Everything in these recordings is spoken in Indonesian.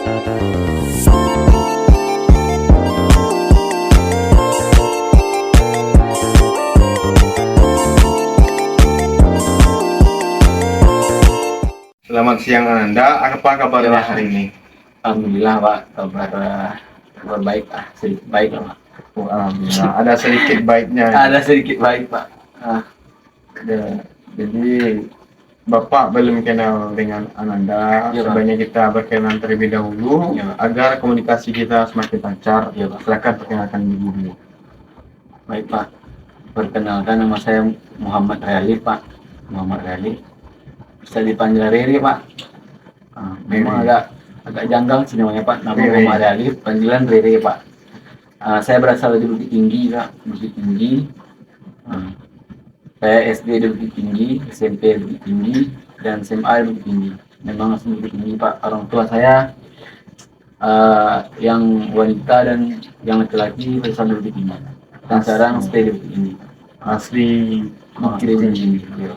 Selamat siang Ananda, apa kabarnya hari ini? Alhamdulillah Pak, kabar baik Pak, sedikit baik lah Pak. Oh, alhamdulillah, ada sedikit baiknya. Ada sedikit baik Pak. Jadi Bapak belum kenal dengan Ananda, Ya, sebaiknya kita berkenalan terlebih dahulu Ya, Pak. agar komunikasi kita semakin lancar. Ya, Pak. Silakan perkenalkan diri. Baik Pak, perkenalkan nama saya Muhammad Rally Pak. Muhammad Rally, bisa dipanggil Riri Pak. Memang agak janggal sih namanya Pak, nama Riri. Muhammad Rally, panggilan Riri Pak. Saya berasal dari Bukit Tinggi Pak, Bukit Tinggi. Saya SD di Bukit Tinggi, SMP di Bukit Tinggi, dan SMA di Bukit Tinggi. Memang asli Bukit Tinggi Pak. Orang tua saya yang wanita dan yang laki-laki berasal dari Bukit Tinggi. Dan sekarang stay di Bukit Tinggi. Asli Bukit Tinggi. Ya.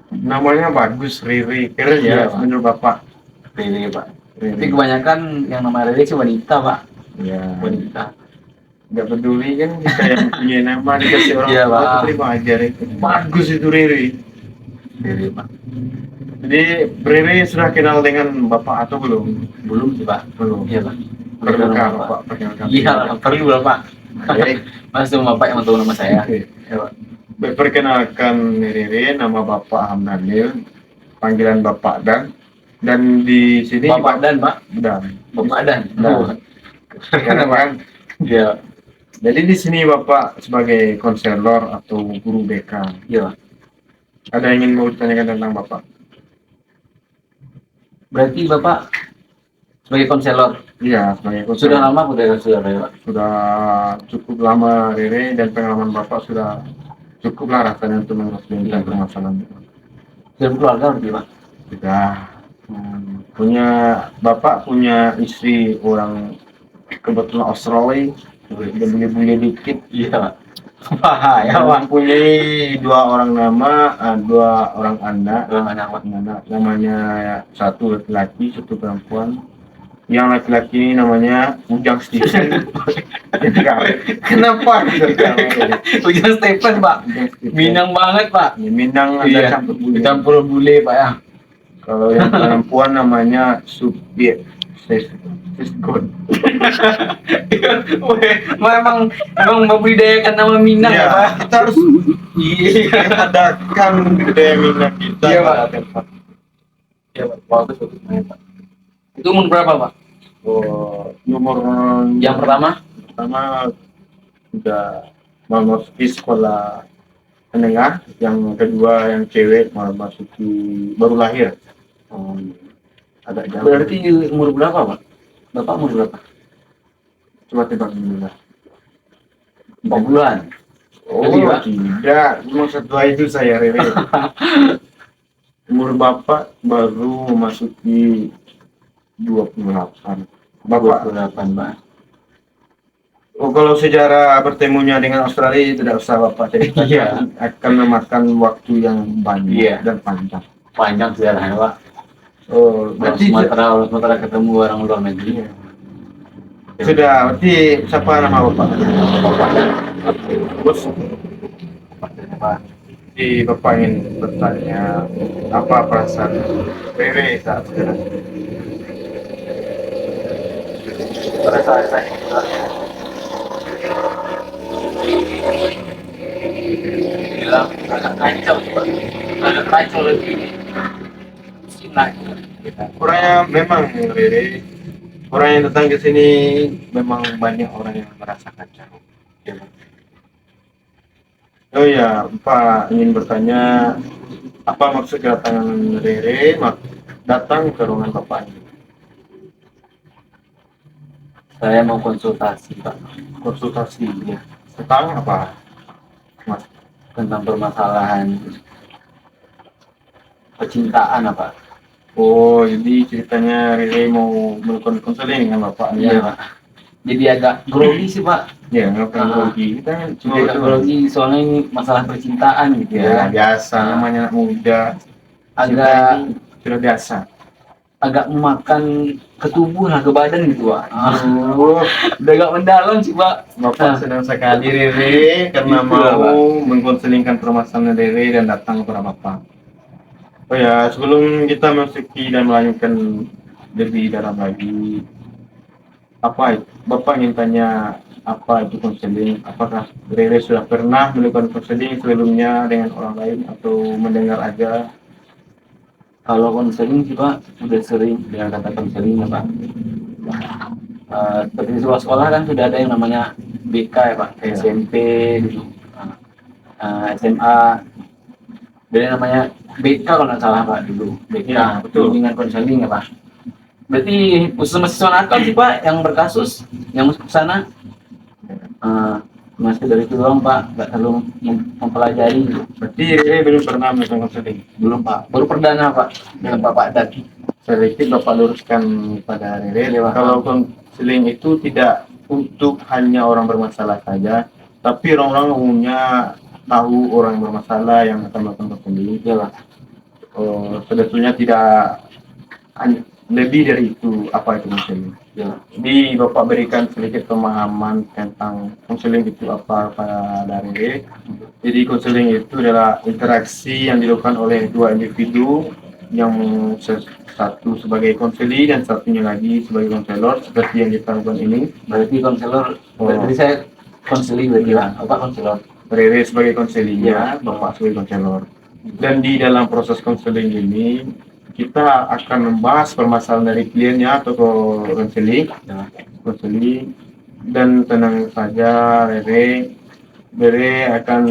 Namanya bagus, Riri. Keren Iya, ya, Pak. menurut Bapak. Riri Pak. Tapi Riri. kebanyakan yang nama Riri sih wanita Pak. Ya, Wanita. nggak peduli kan kita yang punya nama dikasih orang Iya, tua Pak. terima aja itu. Bagus itu Riri. Riri Pak. Jadi Riri sudah kenal dengan Bapak atau belum? Belum sih Pak. Belum. Iya Pak. Perlukah Pak. Bapak perkenalkan? Iya perlu lah Pak. Baik. Masuk Bapak yang mau tahu nama saya. Ya Pak. Baik, perkenalkan Riri, nama Bapak Hamdanil, panggilan Bapak dan di sini Bapak Dan Pak. Dan. Bapak Dan. Dan. Karena kan, Iya. jadi di sini Bapak sebagai konselor atau guru BK. Iya. Ada yang ingin mau ditanyakan tentang Bapak? Berarti Bapak sebagai konselor Iya, sebagai konselor. sudah lama udah konselor ya Pak? Sudah cukup lama Riri, dan pengalaman Bapak sudah cukup lah rasanya untuk menyelesaikan Iya, permasalahan. Sudah berkeluarga berarti Pak? Sudah. Punya Bapak punya istri orang kebetulan Australia, udah bule-bule dikit. Iya Pak. Bahaya Pak. Mempunyai dua orang dua orang anak. Namanya satu laki-laki, satu perempuan. Yang laki-laki ini namanya Ujang Stephen. Kenapa? Ujang Stephen Pak. Minang banget Pak. Ya, Minang ada Iya. campur bule. Campur bule Pak ya. Kalau yang perempuan namanya Subiet Seskon. memang membudidayakan nama Minang ya, Pak. Kita harus mengadakan budaya Minang kita. Iya, Pak. Iya Pak. Bagus Pak. Itu umur berapa Pak? Oh, nomor Yang pertama sudah memasuki sekolah menengah, yang kedua yang cewek memasuki baru lahir. Agak jauh. Berarti umur berapa Pak? Bapak umur berapa? Coba tebak dulu lah. 4 bulan. Oh, Lebih, Pak? tidak. Maksud dua itu saya Rere. Umur Bapak baru memasuki 28. Bapak 28 Pak. Oh, kalau sejarah bertemunya dengan Australia tidak usah Bapak ceritakan. Iya. Akan memakan waktu yang banyak. Iya. Dan panjang. Panjang sejarahnya Pak. Oh, Orang berarti Sumatera ketemu orang luar negeri. Iya. Sudah, berarti siapa nama Bapak? Bapak Dan. Bos. Pak. Jadi Bapak ingin bertanya, apa perasaan Rere saat sekarang? Perasaan saya bilang agak kacau Pak. Agak kacau lebih. Sinak. Orangnya memang Rere, orang yang datang ke sini memang banyak orang yang merasa kacau. Oh ya, Pak ingin bertanya, apa maksud kedatangan Rere datang ke ruangan Bapak ini? Saya mau konsultasi Pak Konsultasi ya. Tentang apa, Mas? tentang permasalahan percintaan apa? Oh, jadi ceritanya Rere mau melakukan konseling dengan Bapak Iya ya? Pak. Jadi agak grogi sih Pak. Ya, ngapain grogi? Kita kan Cuma agak grogi soalnya ini masalah percintaan gitu ya, ya. biasa namanya anak muda. Cinta Agak ini sudah biasa. agak memakan ke tubuh lah, ke badan gitu Pak. Aduh, Udah gak mendalam sih Pak. Bapak senang sekali Rere karena Gitu lah, Pak. mau mengkonselingkan permasalahan Rere dan datang kepada Bapak. Oh ya, sebelum kita masuki dan melanjutkan lebih dalam lagi, Bapak ingin tanya apa itu konseling? Apakah Rere sudah pernah melakukan konseling sebelumnya dengan orang lain atau mendengar aja? Kalau konseling sih Pak, udah sering dengan kata konseling ya Pak. Seperti di sebuah sekolah kan sudah ada yang namanya BK ya Pak, Ya. SMP dulu, SMA, jadi namanya BK kalau nggak salah Pak dulu, BK, Ya, betul. bimbingan konseling ya Pak. Berarti khusus mahasiswa nakal sih Pak yang berkasus, yang masuk ke sana. Masih dari itu doang Pak, nggak terlalu mempelajari gitu. Berarti Rere belum pernah melakukan konseling? Belum Pak, baru perdana Pak dengan Bapak tadi. Sedikit Bapak luruskan pada Rere, Iya, Pak. kalau konseling itu tidak untuk hanya orang bermasalah saja, tapi orang-orang umumnya tahu orang bermasalah yang akan melakukan konseling. Iya Pak. Sebetulnya tidak lebih dari itu apa itu konseling. Ya. Jadi Bapak berikan sedikit pemahaman tentang konseling itu apa pada Rere. Jadi konseling itu adalah interaksi yang dilakukan oleh dua individu yang satu sebagai konseli dan satunya lagi sebagai konselor seperti yang kita lakukan ini. Berarti konselor, berarti saya konseling berarti Pak, apa konselor? Rere sebagai konselinya, Bapak sebagai konselor. Dan di dalam proses konseling ini kita akan membahas permasalahan dari kliennya atau konseling, dan tenang saja Rere akan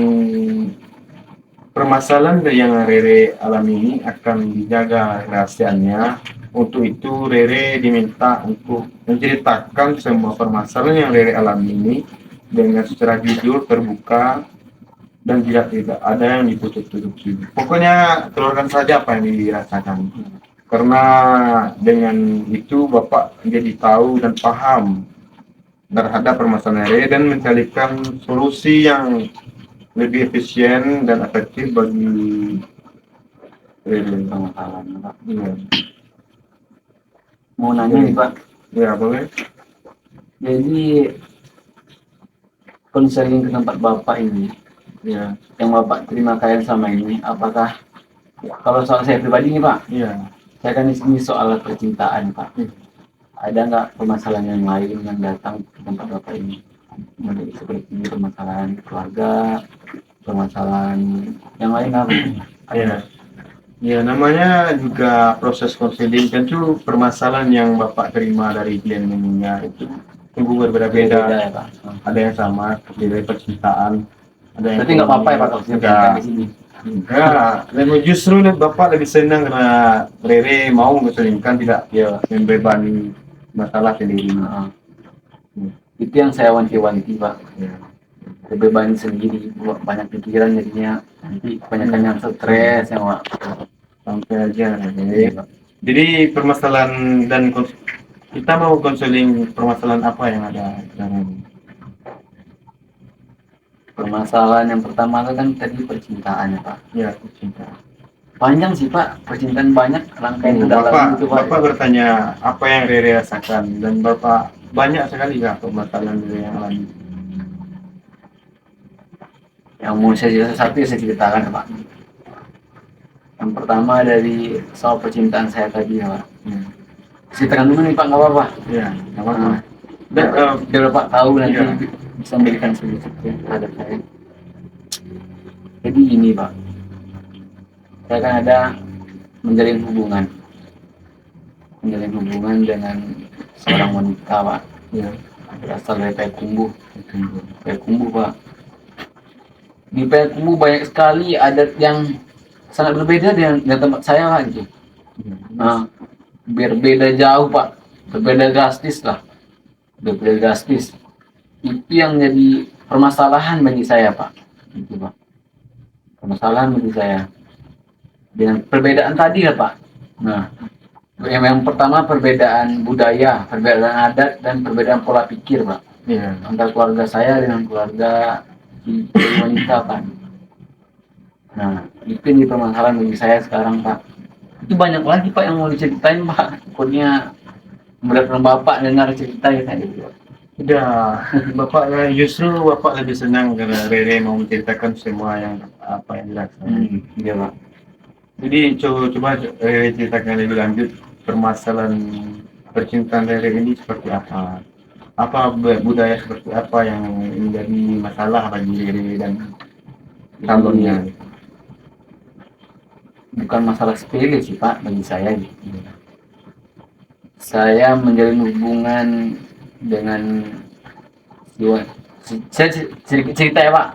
permasalahan yang Rere alami ini akan dijaga rahasianya. Untuk itu Rere diminta untuk menceritakan semua permasalahan yang Rere alami ini dengan secara jujur, terbuka, dan tidak ada yang ditutup-tutupi. Pokoknya keluarkan saja apa yang dirasakan. Karena dengan itu Bapak jadi tahu dan paham terhadap permasalahan Rere dan mencarikan solusi yang lebih efisien dan efektif bagi Permasalahan Pak. ya. Mau nanya nih Pak, Ya boleh. jadi konseling ke tempat Bapak ini, Ya. yang Bapak terima kalian sama ini, apakah kalau soal saya pribadi nih Pak, Ya. saya kan ini soal percintaan Pak. Hmm. Ada nggak permasalahan yang lain yang datang ke tempat Bapak ini? Seperti permasalahan keluarga, permasalahan yang lain apa? Ya. Ya, namanya juga proses konseling, tentu permasalahan yang Bapak terima dari kliennya itu sungguh berbeda-beda. Ya, Pak. Ada yang sama dari percintaan, ada yang Berarti nggak apa-apa ya Pak kalau saya enggak. di sini. Enggak, dan justru Bapak lebih senang karena Rere mau menselingkan, tidak Ya, membebani masalah sendiri. itu yang saya wanti-wanti Pak. Ya. Kebebanan sendiri, banyak pikiran jadinya nanti kebanyakan yang stres yang Pak. Sampai aja. Jadi permasalahan dan kita mau konseling permasalahan apa yang ada sekarang? Permasalahan yang pertama kan tadi percintaan ya Pak. Ya, cinta. Panjang sih Pak, percintaan banyak rangkaian ke dalam Bapak, gitu Pak. Bapak bertanya apa yang Rere rasakan dan Bapak banyak sekali ya permasalahan Rere yang alami. Yang mau saya cerita satu ya saya ceritakan ya Pak. Yang pertama dari soal percintaan saya tadi ya Pak. Ceritakan dulu nih Pak, nggak apa-apa. Ya, nggak apa-apa. Biar Bapak tahu nanti Iya. bisa memberikan sedikit terhadap saya. Jadi ini Pak, saya kan ada menjalin hubungan dengan seorang wanita Pak. Ya. Berasal dari Payakumbuh. Payakumbuh Pak. Di Payakumbuh banyak sekali adat yang sangat berbeda dengan tempat saya Pak gitu. Nah, berbeda jauh Pak, berbeda drastis lah, berbeda drastis. Itu yang jadi permasalahan bagi saya Pak, gitu Pak. Permasalahan bagi saya dengan perbedaan tadi ya Pak. Nah, yang pertama perbedaan budaya, perbedaan adat dan perbedaan pola pikir Pak. Iya. Antara keluarga saya dengan keluarga si wanita Pak. Nah, itu yang jadi permasalahan bagi saya sekarang Pak. Itu banyak lagi Pak yang mau diceritain Pak. Pokoknya Menurut bapak dengar cerita ya tadi Pak? Udah, bapak justru bapak lebih senang karena Rere mau menceritakan semua yang apa yang dirasain. Iya Pak. Jadi coba Rere ceritakan lebih lanjut permasalahan percintaan Rere ini seperti apa? Apa budaya seperti apa yang menjadi masalah bagi Rere dan calonnya? Bukan masalah sepele sih Pak bagi saya gitu. Saya menjalin hubungan dengan dua, saya sedikit cerita ya Pak.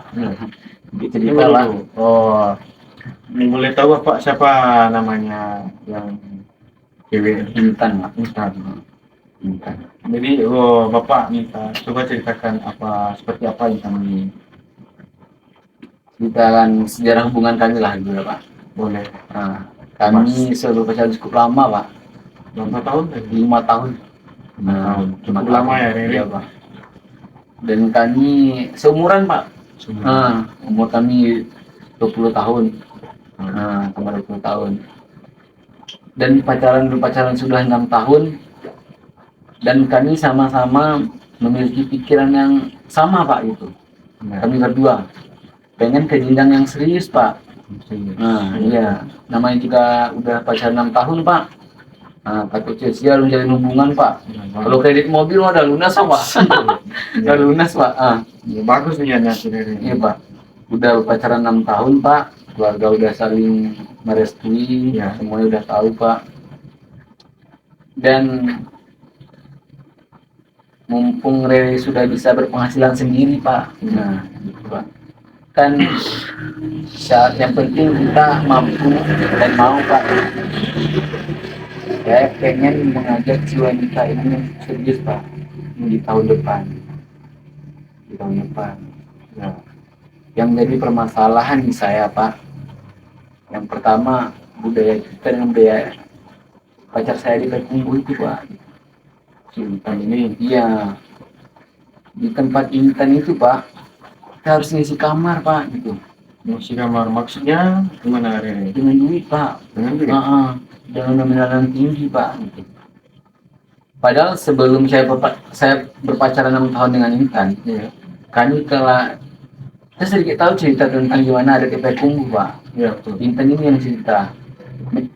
Sedikit cerita Tunggu Pak. dulu. Oh, ini boleh tahu Pak siapa namanya yang cewek Intan Pak. Intan? Intan. Jadi, oh Bapak minta coba ceritakan apa seperti apa Intan ini? Ceritakan sejarah hubungan kami lah dulu ya Pak. Boleh. Nah, kami sudah pacaran cukup lama Pak. Berapa tahun tadi? 5 tahun. 5 tahun. Lima Cukup lama ya Rere? Iya Pak. Dan kami seumuran Pak. Semua. Umur kami 20 tahun. Sama 20 tahun. Dan pacaran sudah 6 tahun. Dan kami sama-sama memiliki pikiran yang sama Pak itu. Kami berdua pengen ke jenjang yang serius Pak. Iya, namanya juga udah pacaran 6 tahun Pak. Takut sia-sia menjalin hubungan Pak. Kalau kredit mobil udah lunas Pak. Udah lunas Pak. Ya, bagus nih ya Rere. Iya Pak. Udah pacaran 6 tahun Pak. Keluarga udah saling merestui, Ya. semuanya udah tahu Pak. Dan mumpung Rere sudah bisa berpenghasilan sendiri Pak. Nah, gitu Pak. Kan syarat yang penting kita mampu dan mau Pak. Saya pengen mengajak si wanita ini serius Pak di tahun depan. Di tahun depan. Nah, yang jadi permasalahan di saya Pak, yang pertama budaya kita dengan budaya pacar saya di Payakumbuh itu Pak. Si Intan ini Iya, di tempat Intan itu Pak, kita harus ngisi kamar Pak gitu. ngisi kamar maksudnya gimana Rere? Dengan duit Pak. Dengan duit? Dengan nominal yang tinggi Pak gitu. Padahal sebelum saya berpacaran 6 tahun dengan Intan, Iya. kami telah saya sedikit tahu cerita tentang gimana ada di Payakumbuh Pak. Iya betul. Intan ini yang cerita.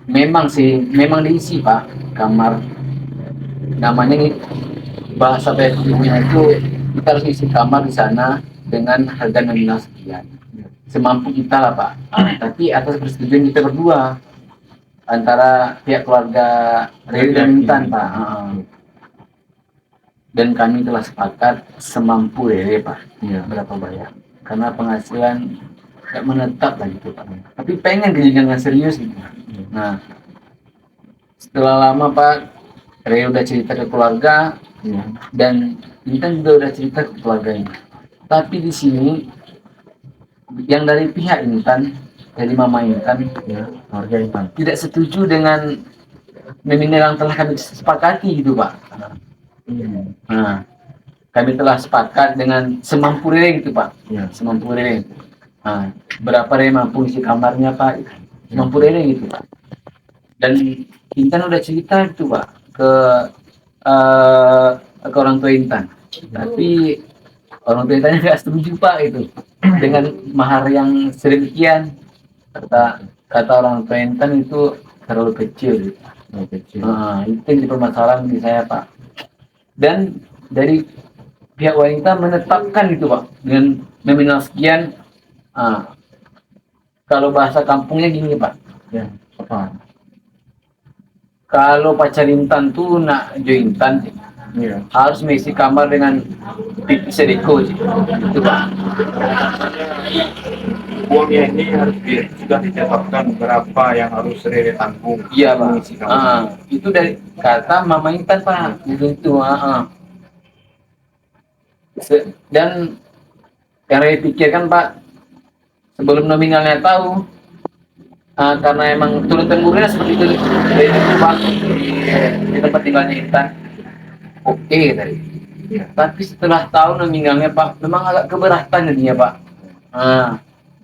Memang diisi Pak kamar. Namanya nih bahasa Payakumbuhnya itu kita harus isi kamar di sana dengan harga nominal sekian. Semampu kita lah Pak. Tapi atas persetujuan kita berdua antara pihak keluarga Rere dan Intan Pak. Dan kami telah sepakat semampu Rere Pak. Iya. Berapa bayar? Karena penghasilan nggak menetap lah gitu Pak. Tapi pengen ke jenjang yang serius gitu. Nah, setelah lama Pak, Rere udah cerita ke keluarga Iya. dan Intan juga udah cerita ke keluarganya. Tapi di sini yang dari pihak Intan, dari Mama Intan, Ya, keluarga Intan. tidak setuju dengan nominal yang telah kami sepakati gitu Pak. Nah, kami telah sepakat dengan semampu Rere gitu Pak. Iya. Semampu Rere. Nah, berapa Rere mampu isi kamarnya Pak? Semampu Rere gitu Pak. Dan Intan udah cerita gitu Pak ke orang tua Intan. Tapi orang tua Intan nggak setuju Pak itu dengan mahar yang sedemikian. Kata orang tua Intan itu terlalu kecil. Terlalu kecil. Nah, itu yang jadi permasalahan di saya Pak. Dan dari pihak wanita menetapkan gitu Pak dengan nominal sekian. Kalau bahasa kampungnya gini Pak, Ya, apa? kalau pacar Intan tuh nak join Intan Iya. harus mengisi kamar dengan pipi sedeko gitu Pak. Uangnya ini harus sudah ditetapkan berapa yang harus Rere tanggung. Iya Pak. Mengisi kamar. Itu dari kata Mama Intan Pak, gitu. Dan yang saya pikirkan Pak, sebelum nominalnya tahu, karena emang turun temurunnya seperti itu dari itu Pak, di tempat tinggalnya Intan. Oke tadi. Iya. Tapi setelah tahu nominalnya Pak, memang agak keberatan jadinya Pak.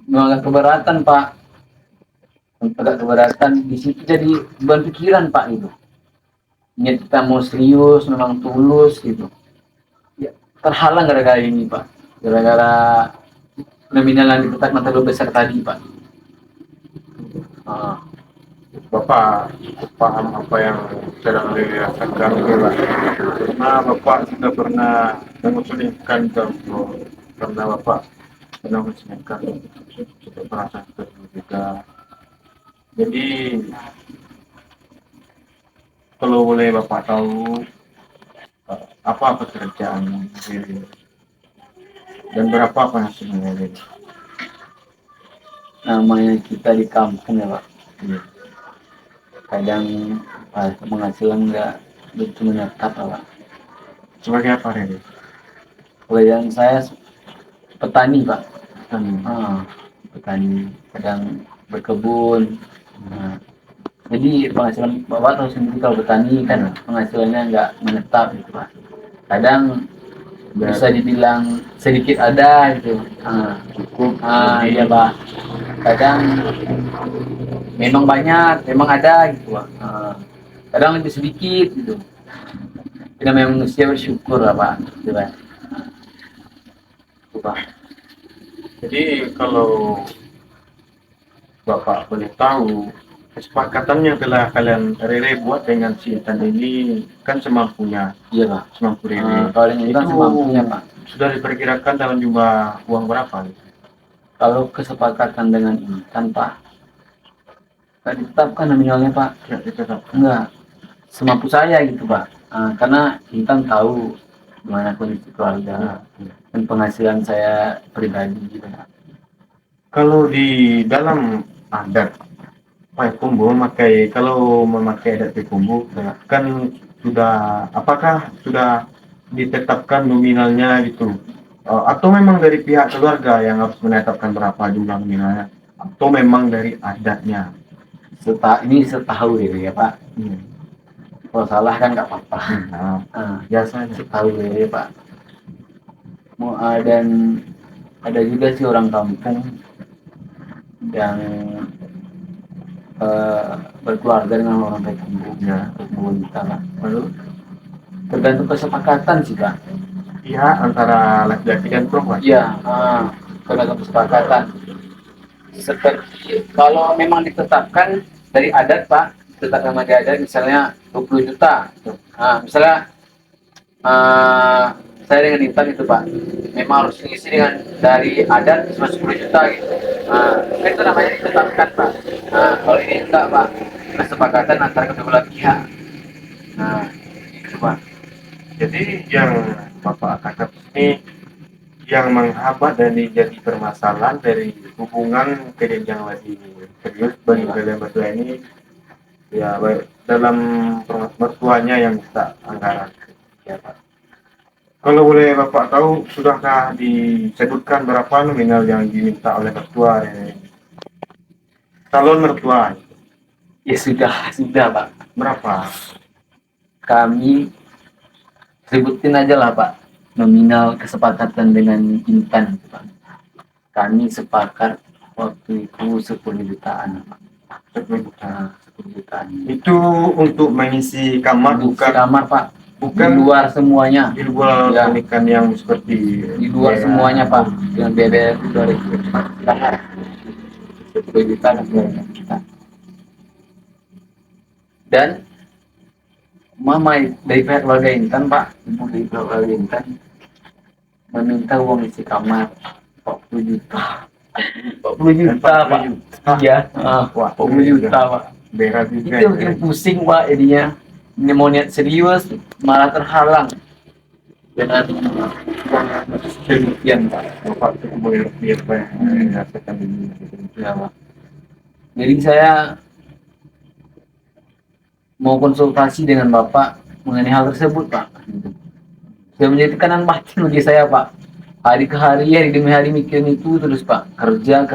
Memang agak keberatan Pak. Agak keberatan di situ jadi beban pikiran Pak itu. niat kita mau serius, memang tulus gitu, ya, terhalang gara-gara ini Pak, gara-gara nominal yang ditetapkan terlalu besar tadi Pak. Ah, Bapak paham apa yang sedang dirasakan itu lah. Karena Bapak sudah pernah mengusulkan karena Bapak pernah mengusulkan untuk perasaan tersebut juga. Jadi kalau boleh Bapak tahu apa pekerjaan Riri dan berapa penghasilannya Riri? namanya kita di kampung ya Pak, Iya. kadang penghasilan nggak begitu menetap Pak. Sebagai apa Riri? Pekerjaan saya petani Pak. Dan Petani, kadang berkebun. Nah, jadi penghasilan Bapak tahu sendiri kalau petani kan penghasilannya nggak menetap gitu Pak. Kadang bisa dibilang sedikit ada gitu. cukup Iya Pak. Kadang memang banyak, memang ada gitu Pak. Kadang lebih sedikit gitu. Kita memang manusia bersyukur lah Pak. Gitu Pak. Gitu, Pak. jadi kalau Bapak boleh tahu kesepakatan yang telah kalian Rere buat dengan si Intan ini kan semampunya, Iya Pak. semampu Rere. Kalau yang itu semampunya Pak. Sudah diperkirakan dalam jumlah uang berapa? Kalau kesepakatan dengan Intan Pak, nggak ditetapkan nominalnya Pak. Tidak ditetapkan. Enggak, semampu saya gitu Pak. Karena Intan tahu gimana kondisi keluarga dan penghasilan saya pribadi gitu Pak. Kalau di dalam adat Payakumbuh kalau memakai adat Payakumbuh kan sudah apakah sudah ditetapkan nominalnya gitu. Atau memang dari pihak keluarga yang harus menetapkan berapa jumlah nominalnya atau memang dari adatnya. Ini setahu gitu ya Pak. Kalau salah kan nggak apa-apa. Biasanya Setahu ya Pak. Dan ada juga sih orang kampung yang berkeluarga dengan orang Payakumbuh ya, wanita Pak. Lalu tergantung kesepakatan sih Pak. Iya, antara laki-laki dan perempuan. Iya, tergantung kesepakatan. Seperti kalau memang ditetapkan dari adat Pak, ditetapkan sama di adat misalnya 20 juta. Misalnya saya dengan Intan itu Pak, memang harus diisi dengan dari adat cuma 10 juta gitu. Itu namanya ditetapkan Pak. Kalau ini enggak Pak, kesepakatan antara kedua belah pihak. Itu Pak. Jadi yang Bapak katakan ini yang menghambat dan jadi permasalahan dari hubungan kalian yang lagi serius bagi kalian berdua ini ya baik dalam mertuanya yang minta anggaran ya Pak. Kalau boleh Bapak tahu sudahkah disebutkan berapa nominal yang diminta oleh mertua calon mertua? Ya sudah Pak. Berapa? Kami sebutin aja lah Pak nominal kesepakatan dengan Intan Pak. Kami sepakat waktu itu 10 jutaan Pak. 10 jutaan. Itu untuk mengisi kamar bukan kamar Pak. Bukan di luar semuanya. Di luar ya. pernikahan yang seperti di luar semuanya Pak. Dengan biaya dari kamar. 10 juta kita. Dan Mama dari pihak keluarga Intan Pak, ibu dari pihak keluarga Intan meminta uang isi kamar 40 juta. 40 juta Pak. Iya, 40 juta Pak. Berat juga. Itu bikin pusing Pak jadinya. Ini mau niat serius malah terhalang dengan demikian Pak. Bapak cukup boleh lihat Pak yang rasakan ini. Ya Pak. Jadi saya mau konsultasi dengan Bapak mengenai hal tersebut Pak. Sudah menjadi tekanan batin bagi saya Pak. Hari ke hari, hari demi hari mikirin itu terus Pak. Kerja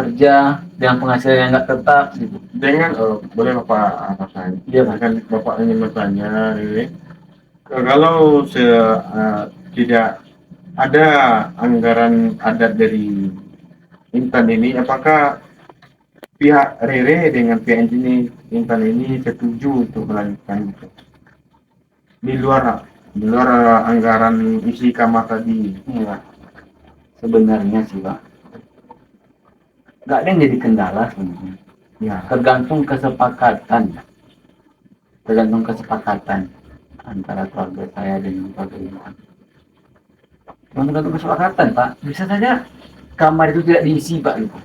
dengan penghasilan yang nggak tetap gitu. Dengan boleh Bapak apa saja? Iya Pak. Kan Bapak ingin bertanya, Riri. Kalau tidak ada anggaran adat dari Intan ini, apakah pihak Rere dengan pihak Intan ini setuju untuk melanjutkan itu? di luar anggaran isi kamar tadi. Iya, sebenarnya sih Pak, nggak ada yang jadi kendala sebenarnya. Ya, Tergantung kesepakatan, tergantung kesepakatan antara keluarga saya dengan keluarga Intan. Tergantung kesepakatan Pak, bisa saja kamar itu tidak diisi Pak gitu.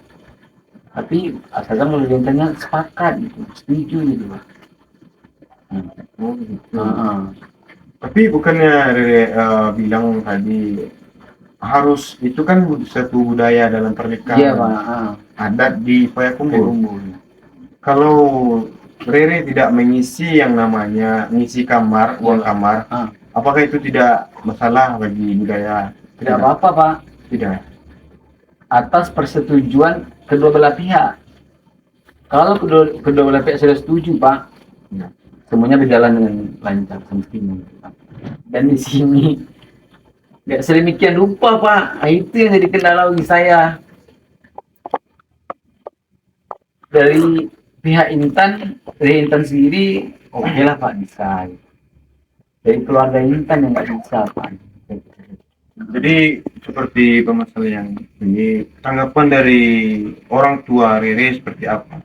Tapi asalkan keluarga Intannya sepakat gitu, setuju gitu Pak. oh gitu. Heeh. Tapi bukannya Rere bilang tadi harus itu kan satu budaya dalam Iya Pak, pernikahan heeh. adat di Kayak Payakumbuh. umum. Kalau Rere tidak mengisi yang namanya ngisi kamar, Iya uang Pak. kamar, Ah, apakah itu tidak masalah bagi budaya? tidak apa-apa Pak, Tidak. atas persetujuan kedua belah pihak. Kalau kedua belah pihak sudah setuju Pak, Ya. semuanya berjalan dengan lancar semestinya. Dan di sini nggak sedemikian rupa Pak. Nah, itu yang jadi kendala bagi saya. Dari pihak Intan, dari Intan sendiri, oke lah Pak bisa. Dari keluarga Intan yang nggak bisa Pak. Jadi seperti permasalahan ini, tanggapan dari orang tua Rere seperti apa?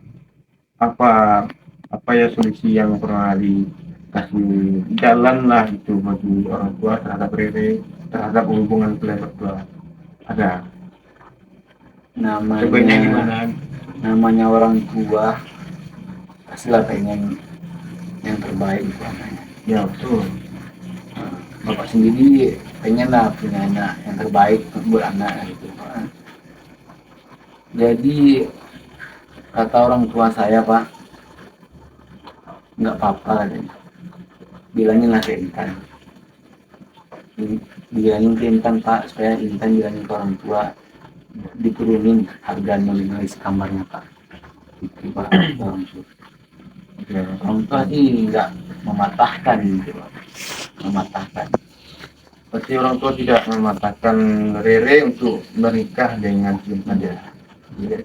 Apa apa ya solusi yang pernah dikasih jalan lah itu bagi orang tua terhadap Rere, terhadap hubungan kalian berdua? Ada. Cobainnya Namanya gimana? namanya orang tua pastilah pengen yang terbaik untuk anaknya. Ya betul. Bapak sendiri pengen lah punya anak yang terbaik buat anak gitu. Jadi kata orang tua saya Pak, nggak apa-apa deh. Bilangin lah ke Intan. Bilangin ke Intan Pak, supaya Intan bilangin ke orang tua diturunin harga nominal isi kamarnya Pak. Itu Pak, kata orang tua. Ya. Orang tua sih nggak mematahkan gitu Pak. Mematahkan. Berarti orang tua tidak mematahkan Rere untuk menikah dengan Intan dia. Iya.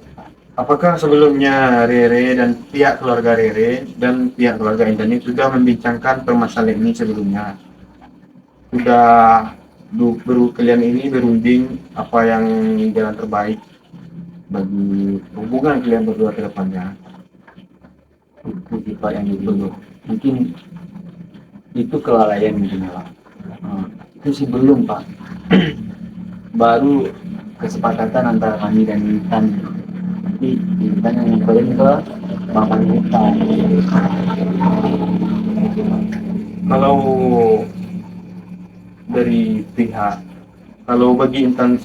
Apakah sebelumnya Rere dan pihak keluarga Rere dan pihak keluarga Intan ini sudah membincangkan permasalahan ini sebelumnya? Sudah kalian ini berunding apa yang jalan terbaik bagi hubungan kalian berdua ke depannya? Itu sih Pak yang dulu. Mungkin itu kelalaian mungkin ya Pak. Itu sih belum Pak. Baru kesepakatan antara kami dan Intan. Nanti Intan yang nyamperin ke Mama Intan. Kalau dari pihak, kalau bagi Intan,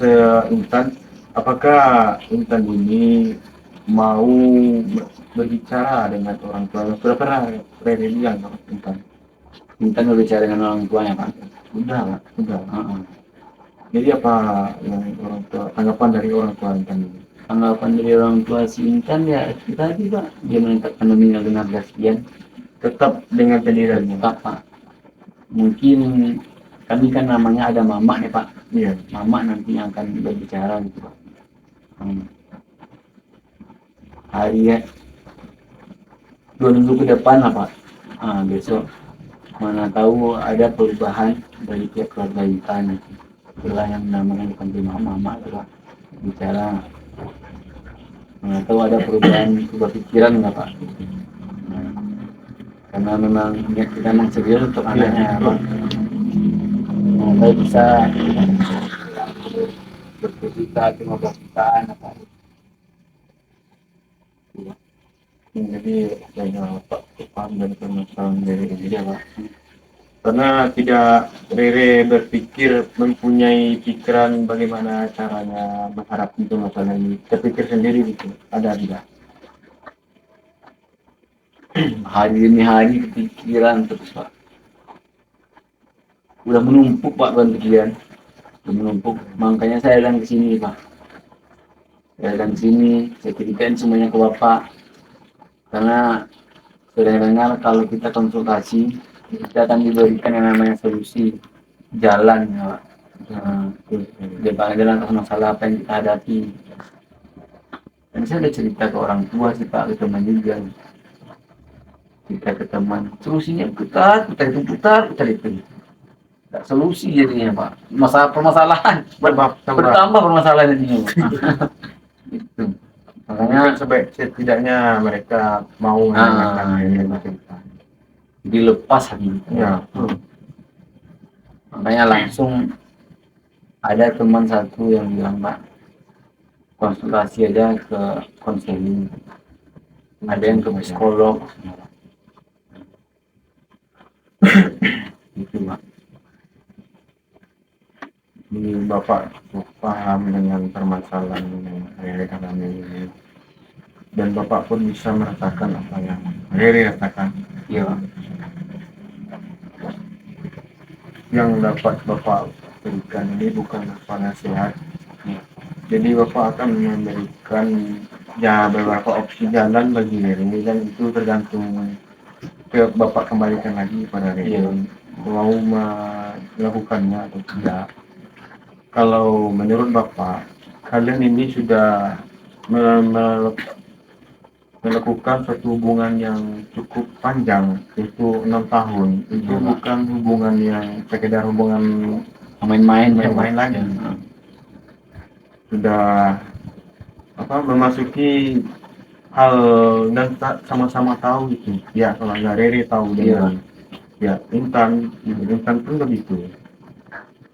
apakah Intan ini mau berbicara dengan orang tua? Sudah pernah Rere bilang sama Intan? Intan berbicara dengan orang tuanya Pak. Sudah, Pak. Sudah. Heeh. Jadi apa yang orang tua, tanggapan dari orang tua Intan ini? Tanggapan dari orang tua si Intan ya itu tadi Pak. Dia menetapkan nominal dengan harga sekian. Tetap dengan pendiriannya. Tetap Pak. Mungkin kami kan namanya ada mama nih Pak. Iya. Mama nanti yang akan berbicara gitu Pak. Hari ya 2 minggu ke depan lah Pak. Besok mana tahu ada perubahan dari pihak keluarga Intan. Itulah yang namanya bukan cuma mama itu Pak. Bicara mana tahu ada perubahan pikiran nggak Pak. Karena memang niat kita memang serius untuk anaknya Pak. Nah, tahu bisa berjuta 15 jutaan apa. Jadi saya Pak paham dan permasalahan Rere ini ya Pak. Karena tidak Rere berpikir mempunyai pikiran bagaimana caranya menghadapi masalah ini. Terpikir sendiri gitu. Ada tidak? Hari demi hari kepikiran terus Pak. Udah menumpuk Pak beban pikiran. Udah menumpuk. Makanya saya datang ke sini Pak. Saya datang ke sini, saya ceritakan semuanya ke Bapak. Karena sudah dengar kalau kita konsultasi, kita akan diberikan yang namanya solusi jalan ya Pak. Jalan atas masalah apa yang kita hadapi. Dan saya udah cerita ke orang tua sih Pak, ke teman juga. kita ke teman solusinya putar itu nggak solusi jadinya pak masalah permasalahan bertambah permasalahan jadinya Pak. Itu Mungkin makanya setidaknya mereka mau mendengarkan iya, ini Pak. cerita. Dilepas lagi Ya, makanya langsung ada teman satu yang bilang pak konsultasi aja ke konseling ada yang ke psikolog gitu pak. Jadi Bapak cukup paham dengan permasalahan yang Rere alami ini. Dan Bapak pun bisa merasakan apa yang Rere rasakan. Iya Pak. Yang dapat Bapak berikan ini bukan apa nasihat. Jadi Bapak akan memberikan ya beberapa opsi jalan bagi Rere dan itu tergantung ke Bapak kembalikan lagi pada Rere. Iya. Mau melakukannya atau tidak. Kalau menurut Bapak, kalian ini sudah melakukan suatu hubungan yang cukup panjang, itu 6 tahun. Itu Iya, Pak. bukan hubungan yang sekedar hubungan Main-main main-main lagi. Ya. Sudah memasuki hal dan sama-sama tahu itu. Ya, kalau nggak Rere tahu dengan ya Intan pun begitu.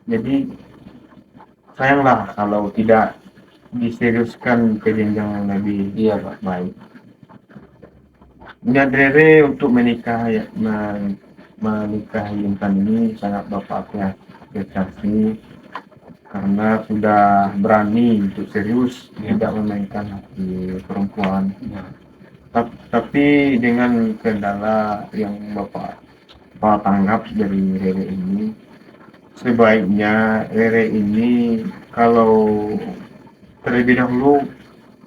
Jadi sayanglah kalau tidak diseriuskan ke jenjang yang lebih Iya Pak. baik. Niat Rere untuk menikahi Intan ini sangat Bapak apresiasi karena sudah berani untuk serius tidak memainkan hati perempuan. Tapi dengan kendala yang Bapak tanggap dari Rere ini, sebaiknya Rere ini kalau terlebih dahulu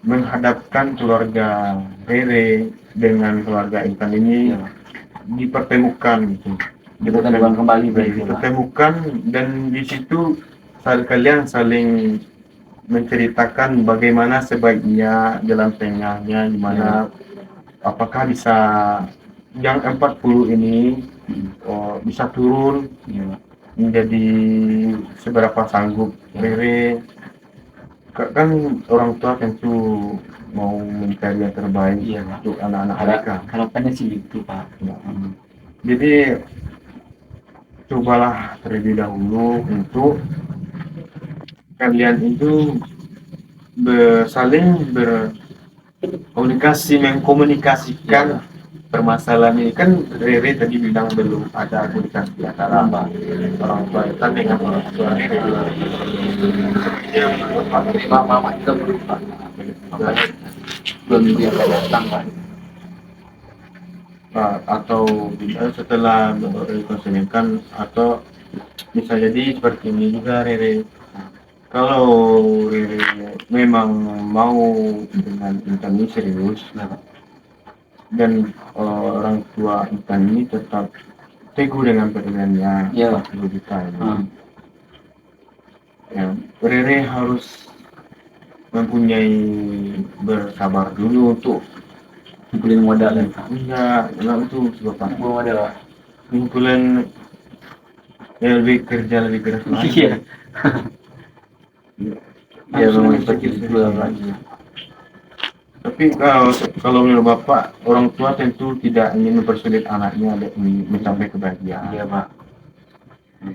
menghadapkan keluarga Rere dengan keluarga Intan ini dipertemukan gitu. Dipertemukan dan di situ kalian saling menceritakan bagaimana sebaiknya jalan tengahnya gimana, apakah bisa yang 40 ini bisa turun menjadi seberapa sanggup Rere. Kan orang tua tentu mau mencari yang terbaik untuk anak-anak mereka. Harapannya sih gitu Pak. Jadi cobalah terlebih dahulu untuk kalian itu saling berkomunikasi, mengkomunikasikan permasalahan ini. Kan Rere tadi bilang belum ada komunikasi antara orang tua Intan dengan orang tua Rere. Mama juga berupa belum dia datang Pak. Atau setelah dikonsultasikan atau bisa jadi seperti ini juga Rere. Kalau Rere memang mau dengan Intan ini serius dan orang tua Intan ini tetap teguh dengan pilihannya 40 juta ini. Ya, Rere harus mempunyai bersabar dulu untuk kumpulin modal ya. Enggak itu Bapak. Modal. Kumpulan lebih keras lagi. Iya. Ya memang seperti itu itu lagi. Tapi kalau menurut Bapak, orang tua tentu tidak ingin mempersulit anaknya mencapai kebahagiaan. Iya Pak.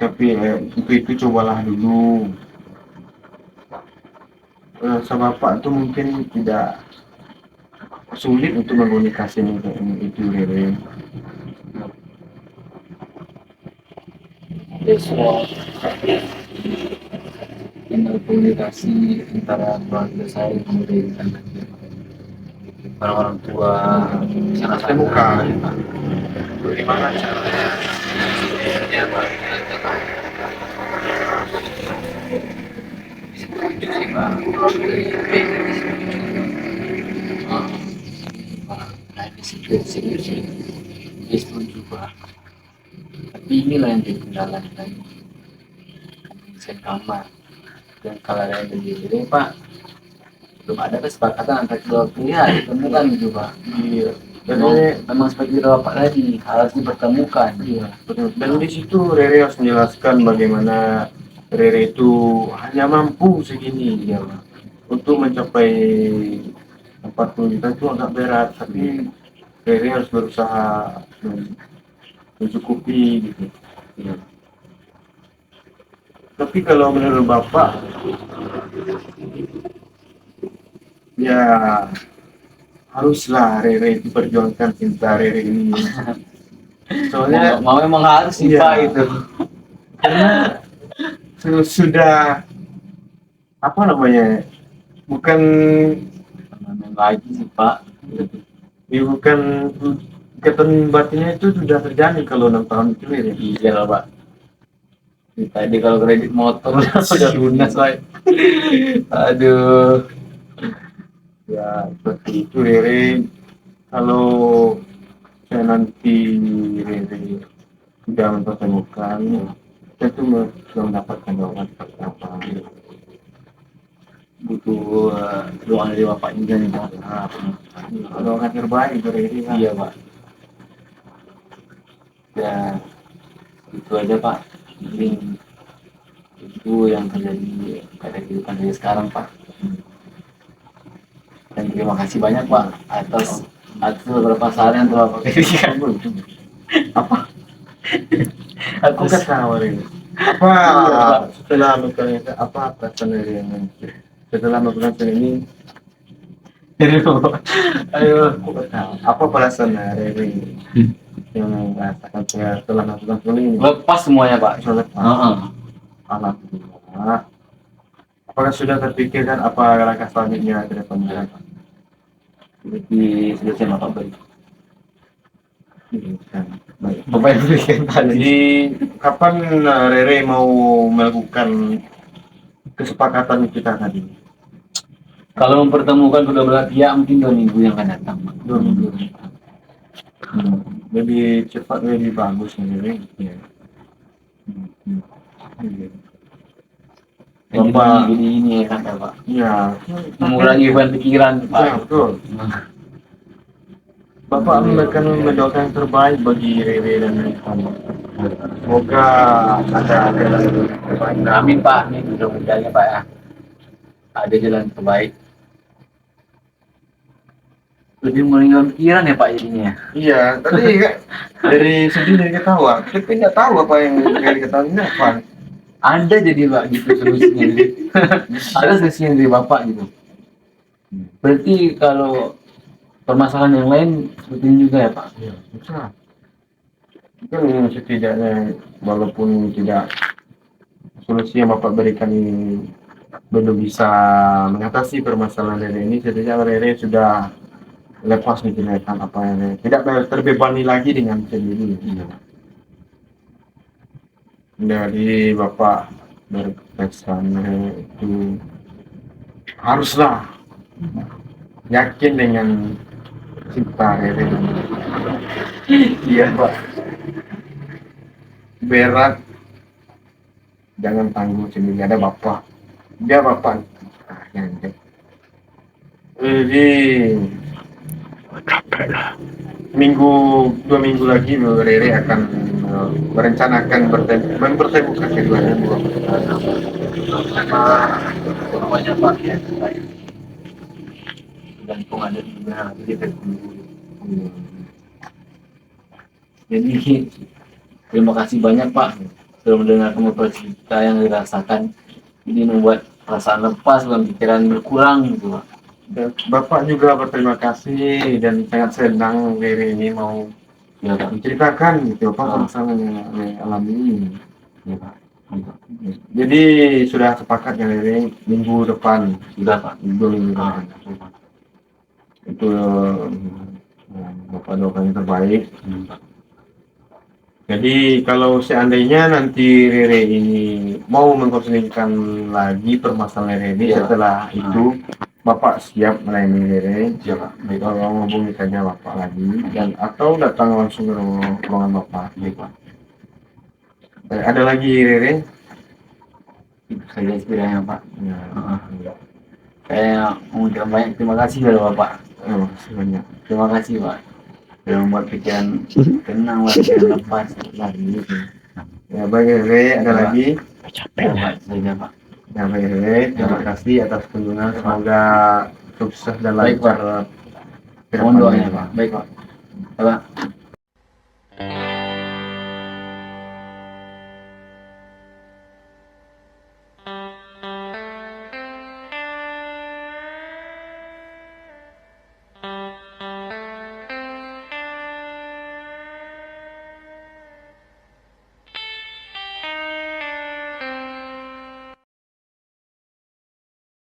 Tapi itu cobalah dulu. Sama Bapak itu mungkin tidak sulit untuk mengkomunikasi itu Rere. Besok tinggal komunikasi antara keluarga saya dengan orang tua sana Temukan bagaimana caranya. ya Pak. Dia setuju Pak. Tapi inilah yang dikendalakan desain kamar dan kalau ada yang begini Pak belum ada kesepakatan antara kedua pihak beneran itu Pak. Iya. Memang seperti Bapak tadi harus dipertemukan. Iya, betul. Dan di situ Rere harus menjelaskan bagaimana Rere itu hanya mampu segini ya, untuk mencapai 40 juta itu agak berat, tapi Rere harus berusaha mencukupi gitu. Iya. Tapi kalau menurut Bapak, ya haruslah Rere itu perjuangkan cinta Rere ini. Soalnya Mau memang harus sih iya, Pak itu. karena sudah apa namanya, bukan Memang lagi sih Pak. ya bukan ikatan batinnya itu sudah terjadi kalau 6 tahun itu ya. Iya lah Pak. Tadi kalau kredit motor udah lunas Pak. Aduh. Ya seperti itu Rere. Kalau saya nanti Rere sudah mempertemukan, saya tuh sudah mendapatkan jawaban seperti apa. Butuh doa dari Bapak juga nih Pak. Doakan terbaik untuk Rere lah. Iya Pak. Ya itu aja Pak. Mungkin itu yang terjadi pada kehidupan saya sekarang Pak. Dan terima kasih banyak Pak atas beberapa saran yang telah Bapak berikan. Apa? Aku Atas ketawa Rere. Apa setelah melakukan apa perasaan Rere yang setelah melakukan ini? ayo Aku ketawa. Apa perasaan Rere yang merasakan setelah melakukan ini? lepas semuanya Pak. Soalnya Heeh. alhamdulillah. Apakah sudah terpikirkan apa langkah selanjutnya ke depannya? Seperti sudah saya Bapak beri. Baik. Bapak yang berikan tadi. Jadi kapan Rere mau melakukan kesepakatan kita tadi? Kalau mempertemukan kedua belah pihak mungkin 2 minggu yang akan datang Pak. 2 minggu. Lebih cepat lebih bagus nih Rere. Ya. Iya. Bapak, Jadi ini ya kan Pak. ya, Mengurangi beban pikiran ya Pak. betul. Bapak akan mendoakan yang terbaik bagi Rere dan kamu. Semoga ada jalan terbaik. Amin Pak. Amin mudah-mudahan ya Pak ya. Ada jalan terbaik. Lebih mengurangi pikiran ya Pak jadinya. Iya, tadi dari sedih dari ketawa, tapi nggak tahu apa yang dari ketawa ini apa. Ada jadi Pak gitu solusinya. Ada solusinya dari Bapak gitu. Berarti kalau permasalahan yang lain seperti ini juga ya Pak. Iya, bisa. Kan setidaknya walaupun tidak solusi yang Bapak berikan ini belum bisa mengatasi permasalahan Rere ini, setidaknya Rere sudah lepas nih tindakan apa yang tidak terbebani lagi dengan sendiri. Dari Bapak berpesan itu haruslah yakin dengan cinta Rere. Iya Pak. Berat jangan tanggung sendiri, ada Bapak. Dia Bapak. Jadi minggu 2 minggu lagi Rere akan merencanakan mempertemukan keduanya. Namanya Pak ya. Gantung ada di mana kita tunggu. Jadi terima kasih banyak Pak sudah mendengarkan beberapa cerita yang dirasakan. Ini membuat perasaan lepas dan pikiran berkurang gitu Pak. Dan Bapak juga berterima kasih dan sangat senang Rere ini mau Ya Pak. menceritakan gitu apa permasalahan yang Rere alami ini. Ya Pak. Jadi sudah sepakat ya Rere minggu depan, Sudah Pak. 2 minggu depan. Itu Bapak doakan yang terbaik. Jadi kalau seandainya nanti Rere ini mau mengkonsultasikan lagi permasalahan Rere ini, Ya. setelah itu Bapak siap melayani Rere. Ya Pak. Kalau hubungi saja Bapak lagi dan atau datang langsung ke ruangan Bapak. Ya Pak. Ada lagi Rere? Itu saja sekiranya Pak. Ya. Saya mengucapkan banyak terima kasih kepada Bapak. Oh, sebanyak. Terima kasih Pak. yang membuat pikiran tenang, buat pikiran lepas lagi gitu. Ya baik Rere, ada Pak. lagi? Ya, Pak, saja Pak. Ya baik Rere, terima Ya. kasih atas kunjungan. Ya, Pak. Semoga sukses dan Baik, lancar ke Mohon doanya depannya. Pak. Baik Pak. Ya, Pak.